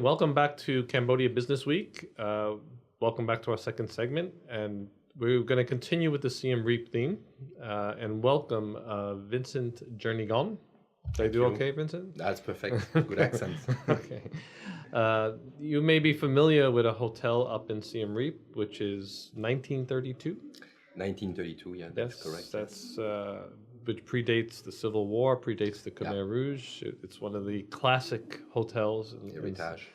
welcome back to Cambodia Business Week. Welcome back to our second segment, and we're going to continue with the Siem Reap theme and welcome Vincent Gernigon. Did I do okay, Vincent? That's perfect. Good accent. Okay. You may be familiar with a hotel up in Siem Reap, which is 1932. 1932, yeah, that's correct. That's which predates the Civil War, predates the Khmer Rouge. It's one of the classic hotels. Heritage.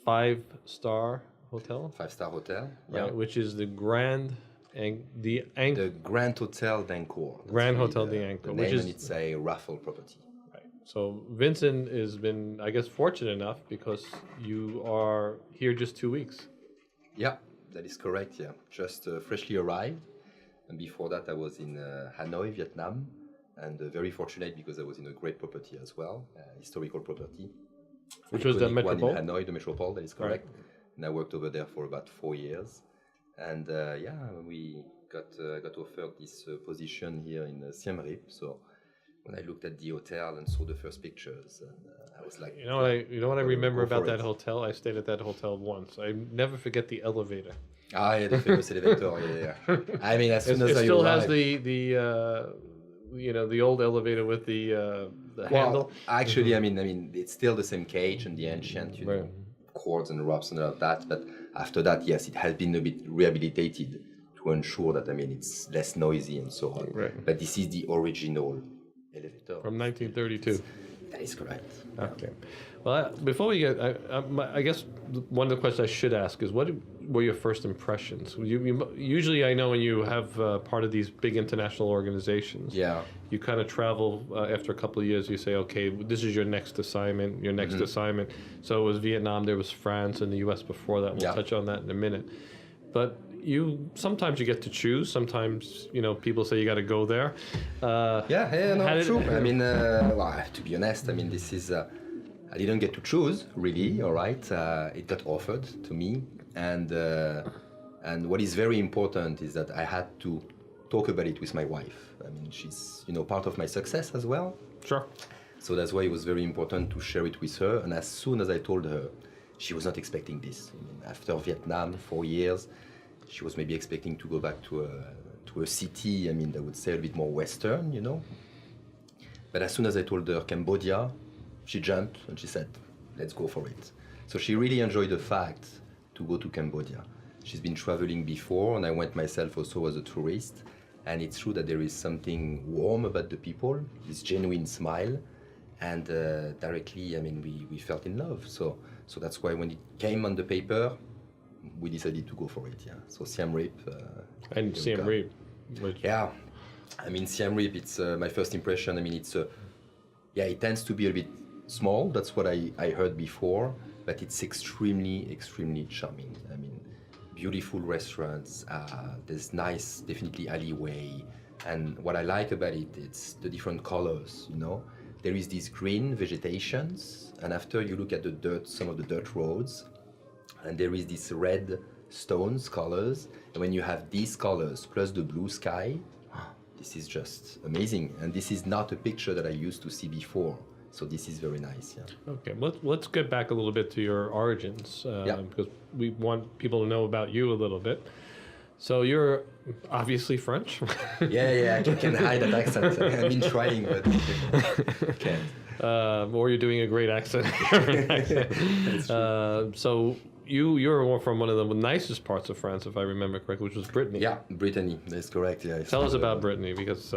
Five-star hotel. Five-star hotel. Right, Yeah. which is the Grand The Grand Hotel d'Angkor. Grand Hotel d'Angkor, The which name, is and it's a Raffles property. right. So Vincent has been, I guess, fortunate enough because you are here just 2 weeks. Yeah, that is correct. Yeah, just freshly arrived, and before that I was in Hanoi, Vietnam, and very fortunate because I was in a great property as well, historical property. Which was the Iconic Metropole? one in Hanoi, the Metropole. That is correct. Right. And I worked over there for about 4 years, and we got offered this position here in Siem Reap. So when I looked at the hotel and saw the first pictures, and I was like, You know what I remember about that hotel. hotel? I stayed at that hotel once. I never forget the elevator. Ah, yeah, the famous elevator. Yeah. I mean, as soon as It I still has arrived, the old elevator with the handle. actually, I mean, it's still the same cage and the ancient, Right. cords and ropes and all of that. But after that, yes, it has been a bit rehabilitated to ensure that, I mean, it's less noisy and so on. Right. But this is the original elevator. From 1932. That is correct. Okay. Well, before we get, I guess one of the questions I should ask is, what were your first impressions? Usually, I know when you have part of these big international organizations, Yeah. you kind of travel after a couple of years. You say, okay, this is your next assignment. Your next assignment. So it was Vietnam. There was France and the U.S. before that. We'll touch on that in a minute. But sometimes you get to choose. Sometimes people say you got to go there. No, true. I mean, well, to be honest, I mean, this is. I didn't get to choose, really. All right, it got offered to me, and what is very important is that I had to talk about it with my wife. I mean, she's part of my success as well. Sure. So that's why it was very important to share it with her. And as soon as I told her, she was not expecting this. I mean, after Vietnam, 4 years, she was maybe expecting to go back to a city. I mean, that would say a bit more Western, But as soon as I told her Cambodia, she jumped and she said, let's go for it. So she really enjoyed the fact to go to Cambodia. She's been traveling before, and I went myself also as a tourist. And it's true that there is something warm about the people, this genuine smile. And directly, I mean, we felt in love. So that's why when it came on the paper, we decided to go for it, yeah. So Siem Reap. And Siem Reap. Yeah. I mean, Siem Reap, it's my first impression. I mean, it tends to be a bit small. That's what I heard before, but it's extremely, extremely charming. I mean, beautiful restaurants. There's nice, definitely alleyway. And what I like about it, it's the different colors, There is these green vegetations, and after you look at the dirt, some of the dirt roads, and there is this red stones colors. And when you have these colors plus the blue sky, this is just amazing. And this is not a picture that I used to see before. So this is very nice, yeah. Okay, let's get back a little bit to your origins, because we want people to know about you a little bit. So you're obviously French. Yeah, I can hide that accent. I've been trying, but can't. Or you're doing a great accent. So you're from one of the nicest parts of France, if I remember correctly, which was Brittany. Yeah, Brittany, that's correct. Yeah. Tell us about Brittany, because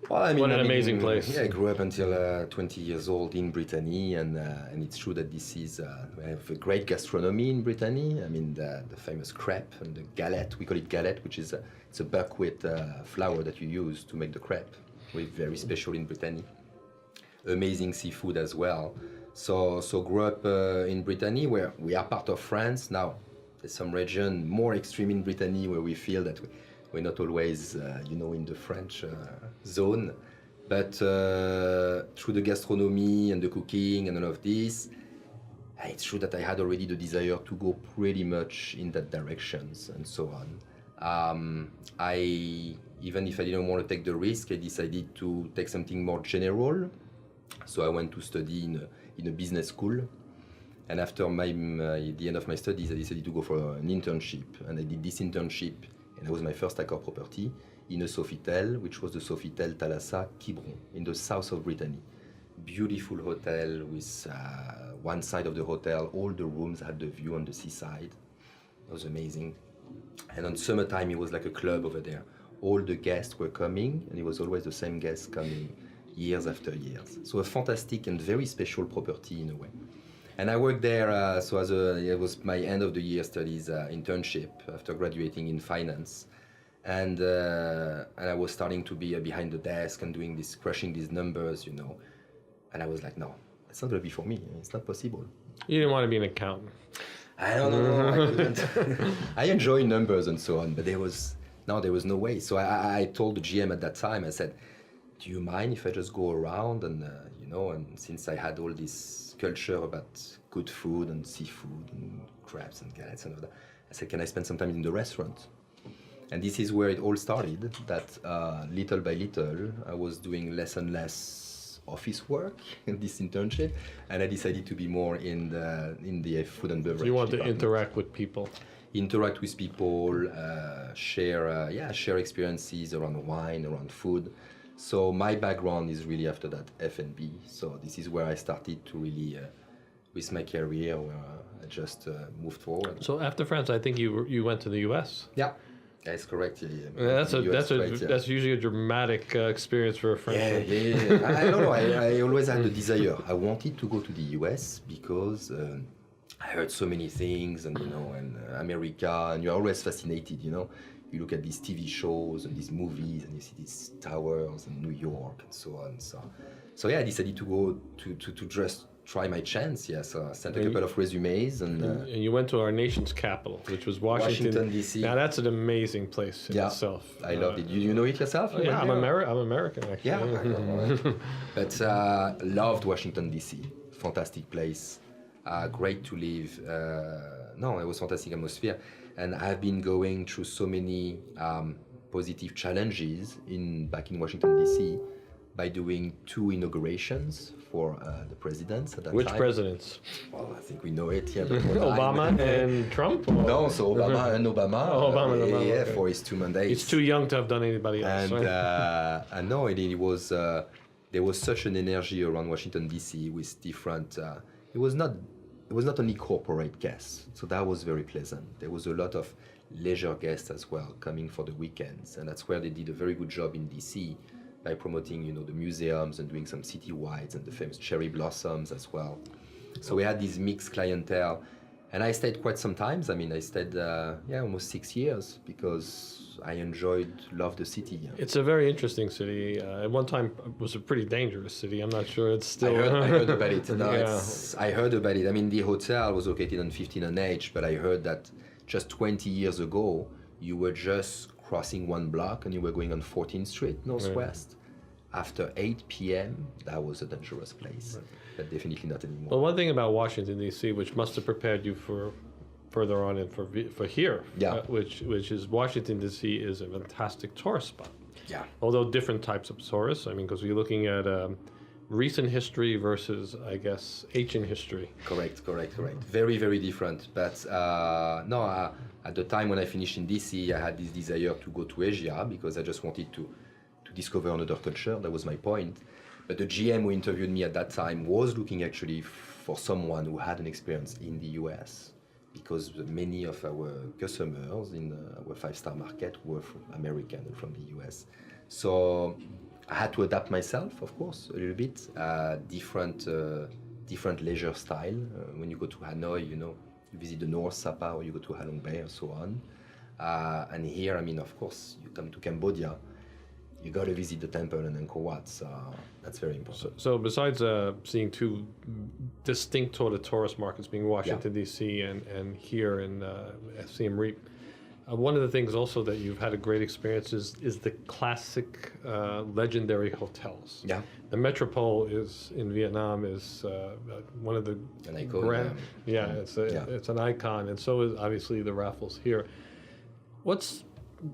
what an amazing place. Yeah, I grew up until 20 years old in Brittany, and it's true that this is we have a great gastronomy in Brittany. I mean, the famous crepe and the galette. We call it galette, which is it's a buckwheat flour that you use to make the crepe. We're very special in Brittany. Amazing seafood as well. So grew up in Brittany, where we are part of France. Now, there's some region more extreme in Brittany where we feel that we're not always, in the French zone. But through the gastronomy and the cooking and all of this, it's true that I had already the desire to go pretty much in that directions and so on. Even if I didn't want to take the risk, I decided to take something more general. So I went to study in a business school, And after the end of my studies, I decided to go for an internship. And I did this internship, and it was my first Accor property, in a Sofitel, which was the Sofitel Thalassa Quiberon, in the south of Brittany. Beautiful hotel with one side of the hotel, all the rooms had the view on the seaside. It was amazing. And on summertime, it was like a club over there. All the guests were coming, and it was always the same guests coming years after years. So a fantastic and very special property in a way. And I worked there, it was my end of the year studies internship after graduating in finance. And I was starting to be behind the desk and doing this, crushing these numbers, you know. And I was like, no, it's not going to be for me. It's not possible. You didn't want to be an accountant. I don't know. I couldn't. I enjoy numbers and so on, but there was no way. So I told the GM at that time, I said, do you mind if I just go around and, and since I had all this culture about good food and seafood and crabs and galettes and all that, I said, can I spend some time in the restaurant? And this is where it all started, that little by little, I was doing less and less office work in this internship, and I decided to be more in the food and beverage. You want department. to interact with people. Interact with people, share experiences around wine, around food. So my background is really after that F&B. So this is where I started to really, with my career, where I just moved forward. So after France, I think you went to the U.S. Yeah. That's correct. That's usually a dramatic experience for a Frenchman. Yeah. I don't know. I always had the desire. I wanted to go to the US because I heard so many things, and and America, and you're always fascinated. You look at these TV shows and these movies, and you see these towers and New York and so on. So yeah, I decided to go to just try my chance. So I sent a couple of resumes, and you went to our nation's capital, which was Washington D.C. Now that's an amazing place in itself. I loved it. You know it yourself? Yeah, I'm American actually. Yeah, I know. But loved Washington D.C. Fantastic place, great to live. It was fantastic atmosphere, and I've been going through so many positive challenges back in Washington D.C. by doing 2 inaugurations for the presidents at that time. Which presidents? Well, I think we know it. Yeah, Obama and Trump? Or? No, so Obama and Obama. Okay. For his 2 mandates. He's too young to have done anybody else. And right? I know it was. There was such an energy around Washington D.C. with different. It was not only corporate guests, so that was very pleasant. There was a lot of leisure guests as well coming for the weekends, and that's where they did a very good job in D.C. by promoting, the museums and doing some city-wides and the famous cherry blossoms as well. So we had this mixed clientele, and I stayed quite some times. I mean, I stayed almost 6 years because I loved the city. Yeah. It's a very interesting city. At one time, it was a pretty dangerous city. I'm not sure it's still. I heard about it. No, yeah. I heard about it. I mean, the hotel was located on 15th, but I heard that just 20 years ago, you were just crossing one block and you were going on 14th Street, Northwest. Right. After 8 p.m., that was a dangerous place, but definitely not anymore. Well, one thing about Washington, D.C., which must have prepared you for further on and for here, which is Washington, D.C. is a fantastic tourist spot. Yeah. Although different types of tourists, I mean, because you're looking at recent history versus, I guess, ancient history. Correct. Very, very different. But at the time when I finished in DC, I had this desire to go to Asia because I just wanted to discover another culture. That was my point. But the GM who interviewed me at that time was looking actually for someone who had an experience in the US, because many of our customers in our 5-star market were American and from the US. So I had to adapt myself, of course, a little bit. Different leisure style. When you go to Hanoi, you visit the North Sapa, or you go to Halong Bay, and so on. And here, I mean, of course, you come to Cambodia, you got to visit the temple and Angkor Wat. So that's very important. So besides seeing 2 distinct tourist markets, being Washington, D.C. and here in Siem Reap, one of the things also that you've had a great experience is the classic legendary hotels. Yeah. The Metropole in Vietnam is one of the an icon. It's an icon, and so is obviously the Raffles here.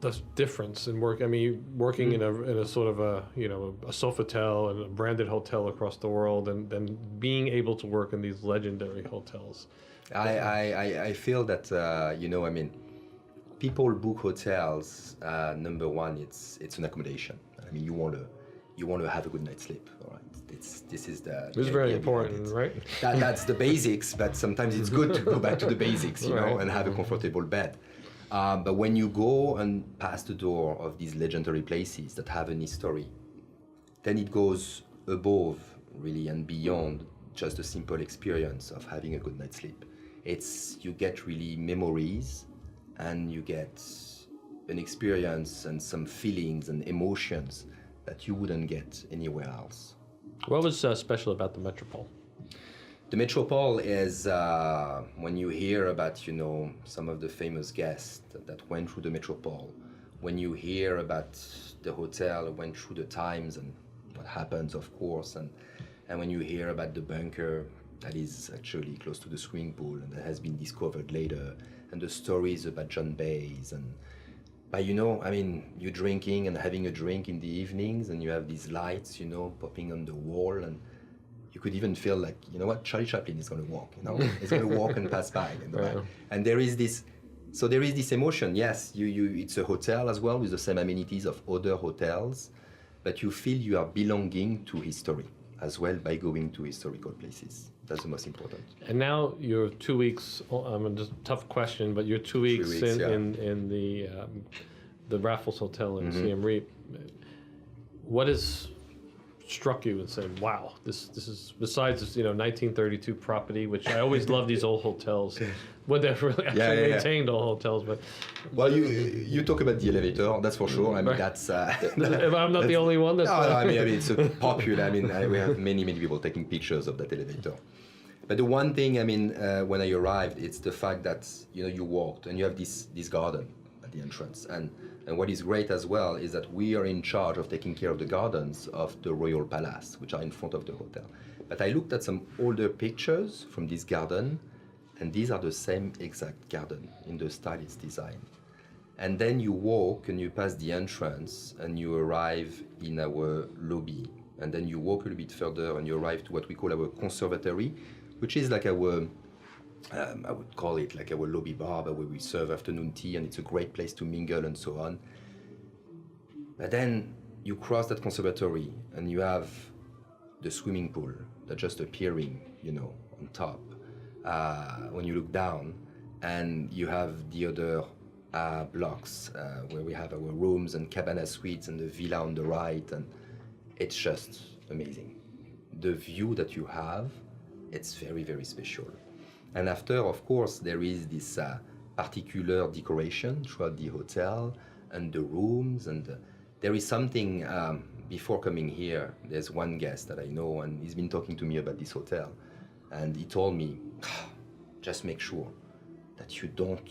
the difference in work? I mean, working in a sort of a a Sofitel and a branded hotel across the world, and then being able to work in these legendary hotels. I feel that I mean, people book hotels. Number one, it's an accommodation. I mean, you want to have a good night's sleep. All right, this is This is very important, right? That's the basics, but sometimes it's good to go back to the basics, you know, and have a comfortable bed. But when you go and pass the door of these legendary places that have an history, then it goes above really and beyond just a simple experience of having a good night's sleep. You get really memories, and you get an experience and some feelings and emotions that you wouldn't get anywhere else. What was special about the Metropole? The Metropole is when you hear about, some of the famous guests that went through the Metropole, when you hear about the hotel went through the times and what happens, of course, and when you hear about the bunker that is actually close to the swimming pool and that has been discovered later, and the stories about John Bays, but I mean, you're drinking and having a drink in the evenings, and you have these lights, popping on the wall, and you could even feel like, Charlie Chaplin is going to walk, he's going to walk and pass by, Right. And there is this emotion. Yes, it's a hotel as well with the same amenities of other hotels, but you feel you are belonging to history as well by going to historical places. That's the most important. And now you're 2 weeks. Just a tough question, but you're 2 weeks, in the Raffles Hotel in Siem Reap. What has struck you and said, "Wow, this is besides this 1932 property," which I always love these old hotels. When they're really actually maintained old hotels, but well, you talk about the elevator, that's for sure. I mean, that's. If I'm not the only one, that's. No, I mean, it's popular. I mean, we have many people taking pictures of that elevator. But the one thing, I mean, when I arrived, it's the fact that you walked and you have this garden at the entrance, and what is great as well is that we are in charge of taking care of the gardens of the Royal Palace, which are in front of the hotel. But I looked at some older pictures from this garden, and these are the same exact garden in the style it's designed. And then you walk and you pass the entrance and you arrive in our lobby, and then you walk a little bit further and you arrive to what we call our conservatory, which is like our, I would call it like our lobby bar, where we serve afternoon tea, and it's a great place to mingle and so on. But then you cross that conservatory and you have the swimming pool that's just appearing, on top. When you look down, and you have the other blocks where we have our rooms and cabana suites and the villa on the right, and it's just amazing. The view that you have, it's very, very special. And after, of course, there is this particular decoration throughout the hotel and the rooms, and there is something, before coming here, there's one guest that I know, and he's been talking to me about this hotel, and he told me, just make sure that you don't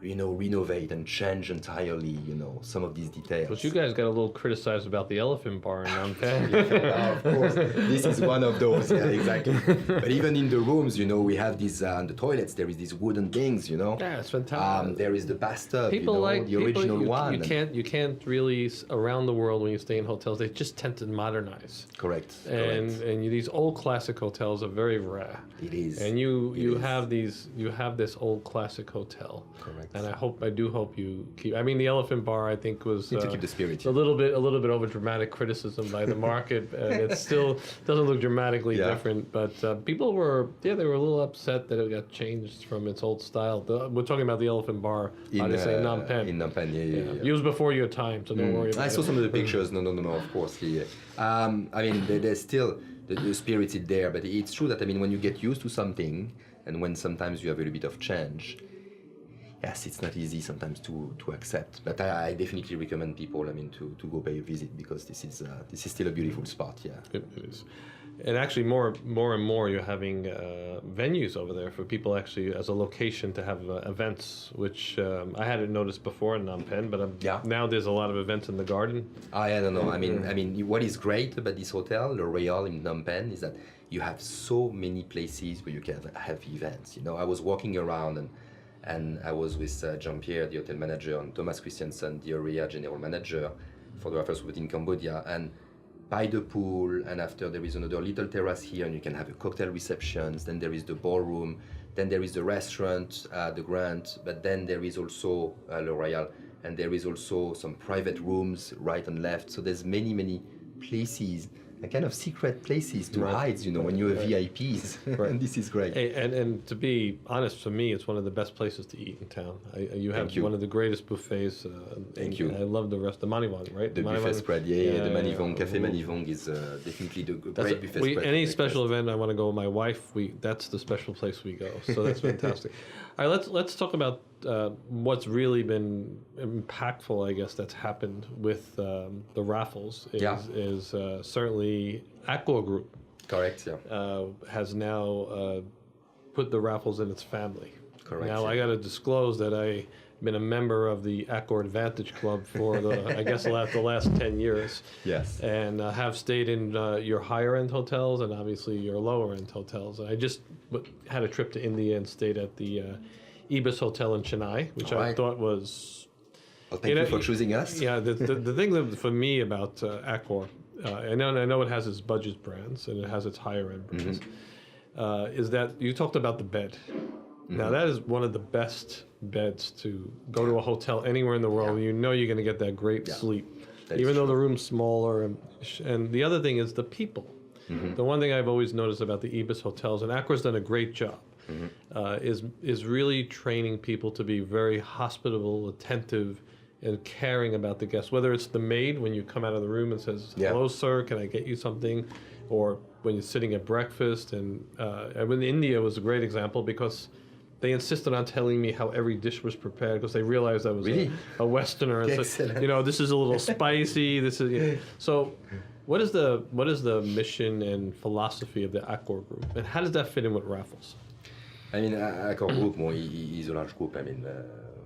renovate and change entirely, some of these details. But you guys got a little criticized about the Elephant Bar in Phnom Of course, this is one of those. Yeah, exactly. But even in the rooms, we have these, on the toilets, there is these wooden things, Yeah, it's fantastic. There is the bathtub, the original one. You can't really, around the world when you stay in hotels, they just tend to modernize. Correct. And these old classic hotels are very rare. It is. And you have this old classic hotel. Correct. And I do hope you keep. I mean, the Elephant Bar, I think, was to keep the spirit. A little bit over dramatic criticism by the market, and it still doesn't look dramatically different. But people were a little upset that it got changed from its old style. We're talking about the Elephant Bar in Phnom Penh. In Phnom Penh, yeah. It was before your time, so don't worry about it. I saw some of the pictures. No, of course. Yeah. I mean, there's still the spirit is there, but it's true that when you get used to something, and when sometimes you have a little bit of change. Yes, it's not easy sometimes to accept, but I definitely recommend people, to go pay a visit, because this is still a beautiful spot. Yeah, it is. And actually, more and more, you're having venues over there for people actually as a location to have events, which I hadn't noticed before in Phnom Penh, but now there's a lot of events in the garden. I don't know. I mean, what is great about this hotel, the Royal in Phnom Penh, is that you have so many places where you can have events. I was walking around And I was with Jean-Pierre, the hotel manager, and Thomas Christiansen, the area general manager for the Raffles Hotel in Cambodia. And by the pool, and after there is another little terrace here, and you can have a cocktail receptions. Then there is the ballroom. Then there is the restaurant, the Grand. But then there is also Le Royal, and there is also some private rooms right and left. So there's many places, a kind of secret places to hide, when you're VIPs. And this is great. And to be honest, for me, it's one of the best places to eat in town. You have one of the greatest buffets. Thank you. I love the rest. The Manivong, right? The buffet spread, the Manivong, Café Manivong is definitely the great buffet spread. Any special event I want to go with my wife, that's the special place we go. So that's fantastic. All right, let's talk about what's really been impactful, I guess, that's happened with the Raffles is certainly Accor Group. Correct, yeah. Has now put the Raffles in its family. Correct. Now, I got to disclose that I've been a member of the Accor Advantage Club for I guess the last 10 years. Yes. And have stayed in your higher end hotels and obviously your lower end hotels. And I just had a trip to India and stayed at the Ibis Hotel in Chennai, which I thought was... Well, thank you for choosing us. Yeah, the thing that for me about Accor, I know it has its budget brands and it has its higher end brands, is that you talked about the bed. Now that is one of the best beds to go to a hotel anywhere in the world. You know you're going to get that great sleep, even though the room's smaller. And the other thing is the people. The one thing I've always noticed about the Ibis hotels, and Accor's done a great job, is really training people to be very hospitable, attentive, and caring about the guests. Whether it's the maid when you come out of the room and says, "Hello, sir, can I get you something?" Or when you're sitting at breakfast. And in India was a great example because they insisted on telling me how every dish was prepared because they realized I was a Westerner. And so, this is a little spicy. This is so. What is the mission and philosophy of the Accor Group, and how does that fit in with Raffles? I mean, Accor Group is a large group. I mean,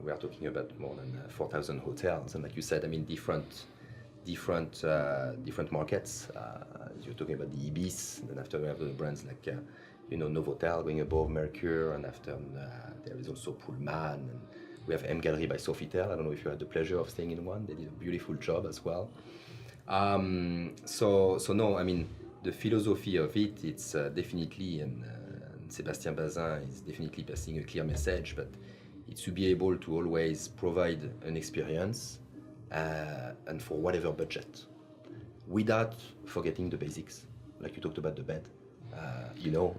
we are talking about more than 4,000 hotels, and like you said, I mean, different markets. You're talking about the Ibis, and after we have the brands like Novotel going above Mercure, and after there is also Pullman, and we have M Gallery by Sofitel. I don't know if you had the pleasure of staying in one. They did a beautiful job as well. So no, I mean, the philosophy of it's definitely, and Sébastien Bazin is definitely passing a clear message, but it's to be able to always provide an experience and for whatever budget, without forgetting the basics, like you talked about the bed.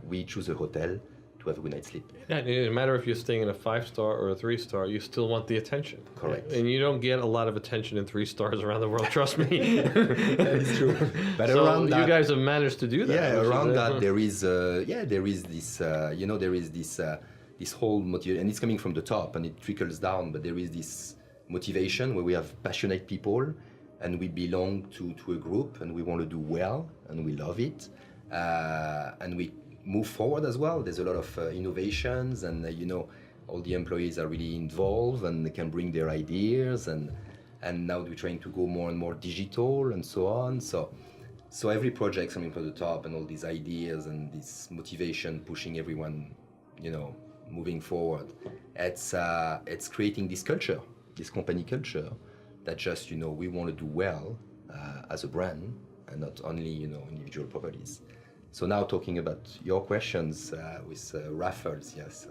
We choose a hotel to have a good night's sleep. Yeah, it doesn't matter if you're staying in a 5-star or a 3-star, you still want the attention. Correct. And you don't get a lot of attention in 3 stars around the world, trust me. That is true. But so around that, you guys have managed to do that. Yeah, around that there is this whole motivation, and it's coming from the top and it trickles down, but there is this motivation where we have passionate people and we belong to a group and we want to do well and we love it. And we move forward as well. There's a lot of innovations, and all the employees are really involved and they can bring their ideas, and now we're trying to go more and more digital and so on. So every project coming from the top, and all these ideas and this motivation pushing everyone, moving forward. It's creating this culture, this company culture, that just we want to do well as a brand and not only individual properties. So now talking about your questions with Raffles, yes,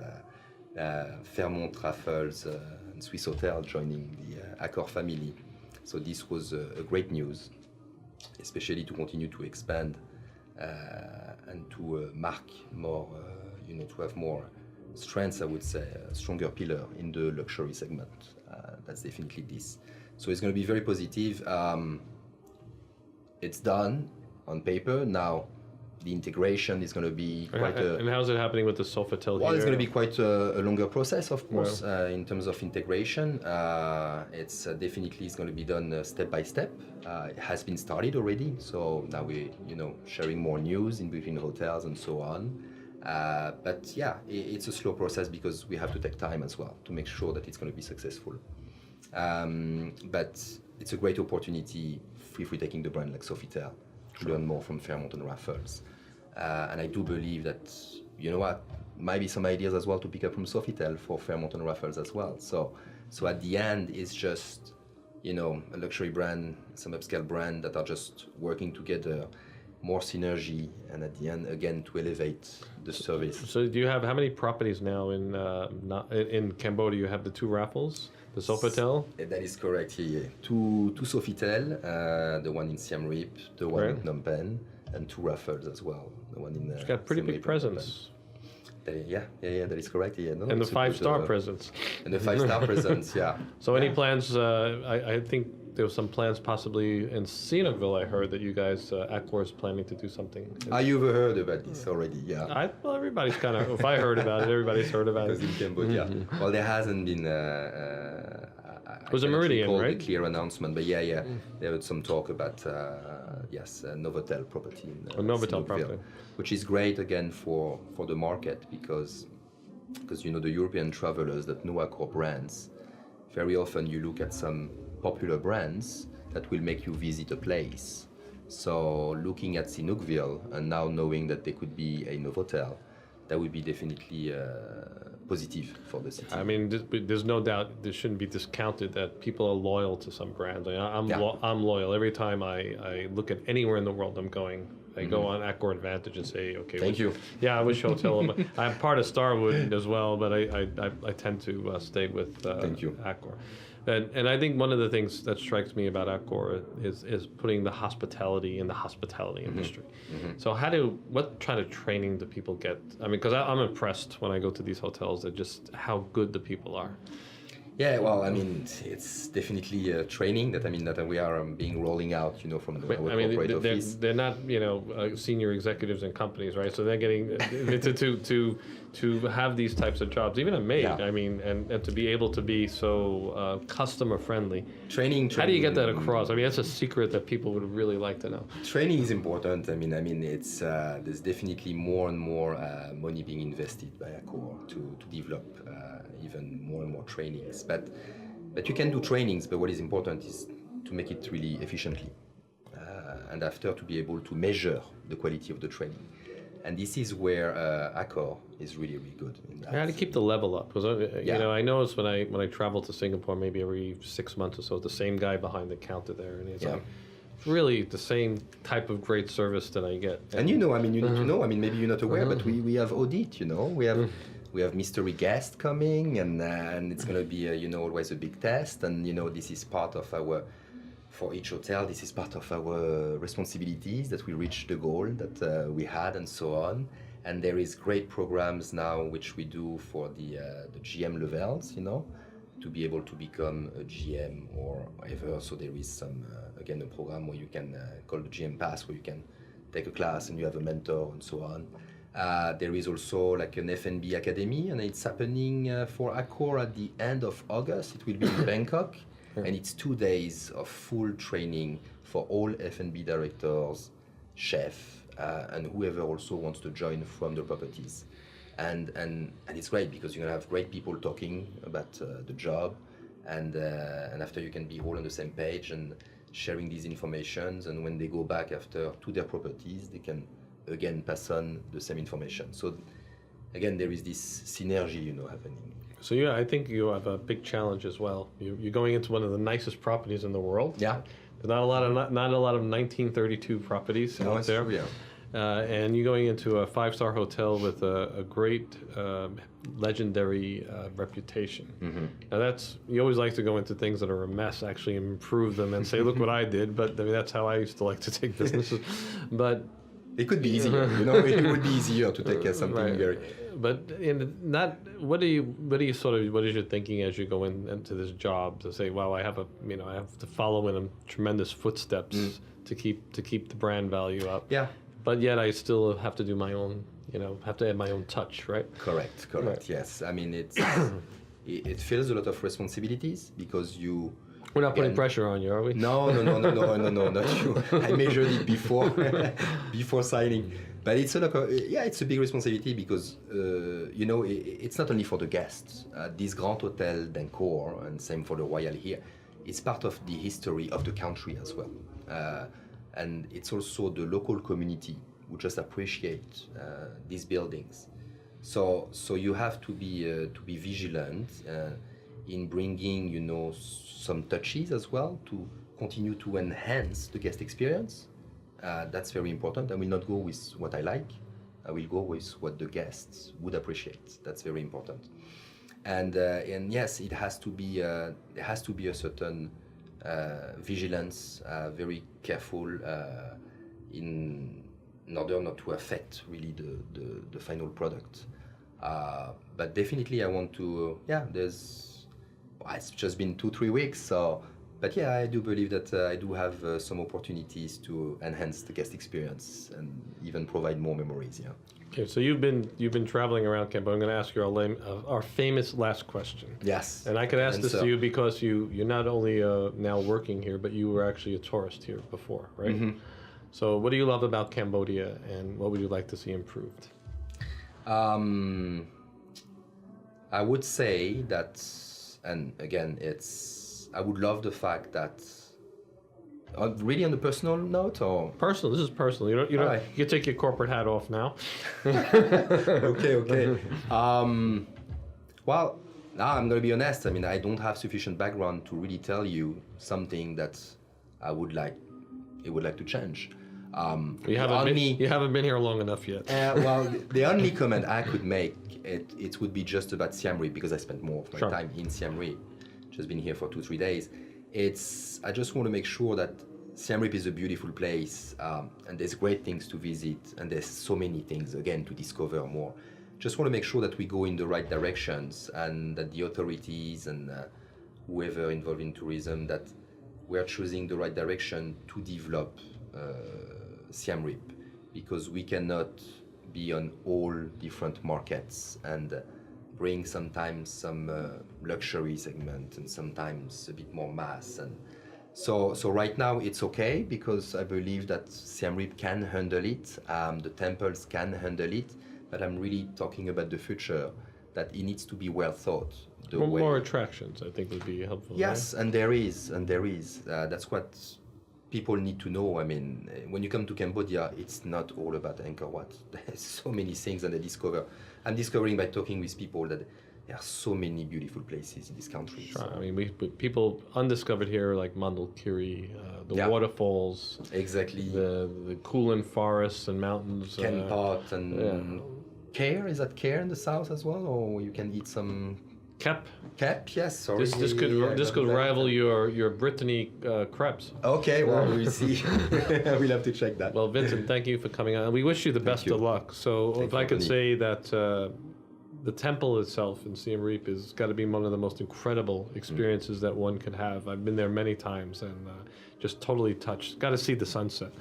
Fairmont Raffles and Swiss Hotel joining the Accor family. So this was a great news, especially to continue to expand and to mark more, to have more strengths, I would say, a stronger pillar in the luxury segment. That's definitely this. So it's going to be very positive. It's done on paper. Now the integration is going to be quite and how's it happening with the Sofitel Well, here? it's going to be quite a longer process, of course, in terms of integration. It's definitely is going to be done step by step. It has been started already, so now we're sharing more news in between hotels and so on. But yeah, it's a slow process because we have to take time as well to make sure that it's going to be successful. But it's a great opportunity if we're taking the brand like Sofitel to learn more from Fairmont and Raffles. And I do believe that, maybe some ideas as well to pick up from Sofitel for Fairmont and Raffles as well. So at the end, it's just, a luxury brand, some upscale brand that are just working together, more synergy, and at the end, again, to elevate the service. So do you have, how many properties now in Cambodia? You have the 2 Raffles, the Sofitel? That is correct, yeah. Two Sofitel, the one in Siem Reap, the one in Phnom Penh, and 2 Raffles as well. The one in. It's got pretty big presence. Yeah, that is correct. Yeah, no, and the 5-star presence. And the 5-star presence, yeah. So any plans? I think there was some plans possibly in Sinokville. I heard that you guys, Accor is planning to do something. You've heard about this already, yeah. Well, everybody's kind of. If I heard about it, everybody's heard about it. Because in Cambodia, well, there hasn't been. It was a Meridian, right? A clear announcement, but there was some talk about Novotel property in Novotel Sinokville, property, which is great again for the market because the European travelers that know Accor brands, very often you look at some popular brands that will make you visit a place. So looking at Sinokville and now knowing that there could be a Novotel, that would be definitely positive for the city. I mean, there's no doubt this shouldn't be discounted that people are loyal to some brands. I'm loyal. Every time I look at anywhere in the world I'm going, I go on Accor Advantage and say, okay. Thank you. Yeah, which hotel am I? I'm part of Starwood as well, but I tend to stay with Accor. And I think one of the things that strikes me about Accor is putting the hospitality in the hospitality industry. So what kind of training do people get? I mean, because I'm impressed when I go to these hotels at just how good the people are. Yeah, well, I mean, it's definitely training that we are being rolling out, from the corporate office. They're not, senior executives in companies, right? So they're getting to have these types of jobs, even a maid. Yeah. I mean, and to be able to be so customer friendly. Training. How do you get that across? I mean, that's a secret that people would really like to know. Training is important. I mean, it's there's definitely more and more money being invested by Accor to develop even more and more trainings. But you can do trainings, but what is important is to make it really efficiently, and after to be able to measure the quality of the training. And this is where Accor is really, really good. I had to keep the level up because I noticed when I travel to Singapore, maybe every 6 months or so, the same guy behind the counter there, and it's like really the same type of great service that I get. And you need to know. I mean, maybe you're not aware, but we have audit. We have mystery guests coming, and it's going to be always a big test. And this is part of for each hotel, this is part of our responsibilities that we reach the goal that we had, and so on. And there is great programs now which we do for the GM levels, to be able to become a GM or whatever. So there is some again a program where you can call the GM Pass, where you can take a class and you have a mentor and so on. There is also like an F&B academy, and it's happening for Accor at the end of August. It will be in Bangkok, and it's 2 days of full training for all F&B directors, chef, and whoever also wants to join from the properties. And it's great because you're gonna have great people talking about the job, and after you can be all on the same page and sharing these informations. And when they go back after to their properties, they can again pass on the same information. So again, there is this synergy, happening. So I think you have a big challenge as well. You're going into one of the nicest properties in the world. Yeah. There's not a lot of 1932 properties out there. True, yeah. And you're going into a 5-star hotel with a great legendary reputation. Now you always like to go into things that are a mess, actually improve them and say, look what I did. But I mean, that's how I used to like to take businesses. But it could be easier, it would be easier to take something very. But what is your thinking as you go into this job to say, wow, I have to follow in tremendous footsteps to keep the brand value up. Yeah. But yet I still have to do my own, have to add my own touch, right? Correct. Right. Yes. I mean, it feels a lot of responsibilities because you. We're not putting pressure on you, are we? No, not you. I measured it before signing. But it's it's a big responsibility because it's not only for the guests. This Grand Hotel d'Angkor, and same for the Royal here, it's part of the history of the country as well. And it's also the local community who just appreciate these buildings. So you have to be vigilant in bringing, you know, some touches as well to continue to enhance the guest experience. That's very important. I will not go with what I like. I will go with what the guests would appreciate. That's very important. And yes, it has to be there has to be a certain vigilance, very careful in order not to affect really the final product. But definitely, I want to. It's just been 2-3 weeks, so. But yeah, I do believe that I do have some opportunities to enhance the guest experience and even provide more memories. Yeah. Okay, so you've been traveling around Cambodia. I'm going to ask you our famous last question. Yes. And I could ask this to you because you're not only now working here, but you were actually a tourist here before, right? Mm-hmm. So what do you love about Cambodia, and what would you like to see improved? I would say that, and again, I would love the fact that, really on the personal note, or personal. This is personal. You don't. Right. You can take your corporate hat off now. Okay. Well, now I'm gonna be honest. I mean, I don't have sufficient background to really tell you something that I would like to change. You haven't been here long enough yet. Well, the only comment I could make it would be just about Siem Reap, because I spent more of my time in Siem Reap. Just been here for 2-3 days. I just want to make sure that Siem Reap is a beautiful place, and there's great things to visit, and there's so many things again to discover more. Just want to make sure that we go in the right directions, and that the authorities and whoever involved in tourism, that we are choosing the right direction to develop Siem Reap, because we cannot be on all different markets and bring sometimes some luxury segment and sometimes a bit more mass. And so right now it's okay, because I believe that Siem Reap can handle it, the temples can handle it, but I'm really talking about the future, that it needs to be well thought. More attractions, I think, would be helpful. Yes, right? and there is. That's what people need to know. I mean, when you come to Cambodia, it's not all about Angkor Wat. There's so many things that I'm discovering by talking with people that there are so many beautiful places in this country. Sure. So. I mean, people undiscovered here, like Mandalkiri, the waterfalls. Exactly. The Kulin forests and mountains. Kenpat and Kare. Is that Kare in the south as well? Or you can eat some... Kep, yes. Sorry. This could rival your Brittany crepes. Okay, well, we'll see. We'll have to check that. Well, Vincent, thank you for coming on. We wish you the best of luck. So if I could say that the temple itself in Siem Reap has got to be one of the most incredible experiences that one could have. I've been there many times and just totally touched. Got to see the sunset.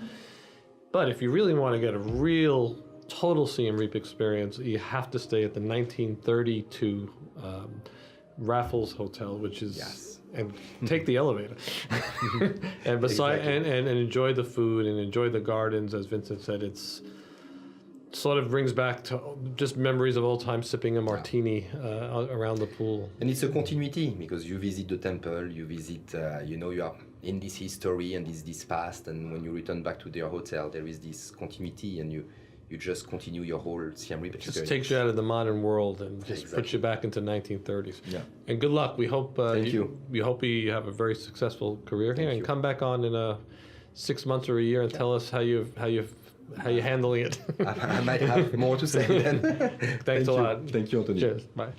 But if you really want to get a real total Siem Reap experience, you have to stay at the 1932 Raffles Hotel, which is and take the elevator and and enjoy the food and enjoy the gardens. As Vincent said, it's sort of brings back to just memories of old times sipping a martini around the pool. And it's a continuity, because you visit the temple, you visit, you are in this history and this past, and when you return back to their hotel, there is this continuity, and you just continue your whole Siem Reap experience. Just takes you out of the modern world and just puts you back into 1930s. Yeah. And good luck. We hope Thank you. We hope you have a very successful career here, and come back on in 6 months or a year and tell us how you're handling it. I might have more to say then. Thanks a lot. Thank you, Anthony. Cheers. Bye.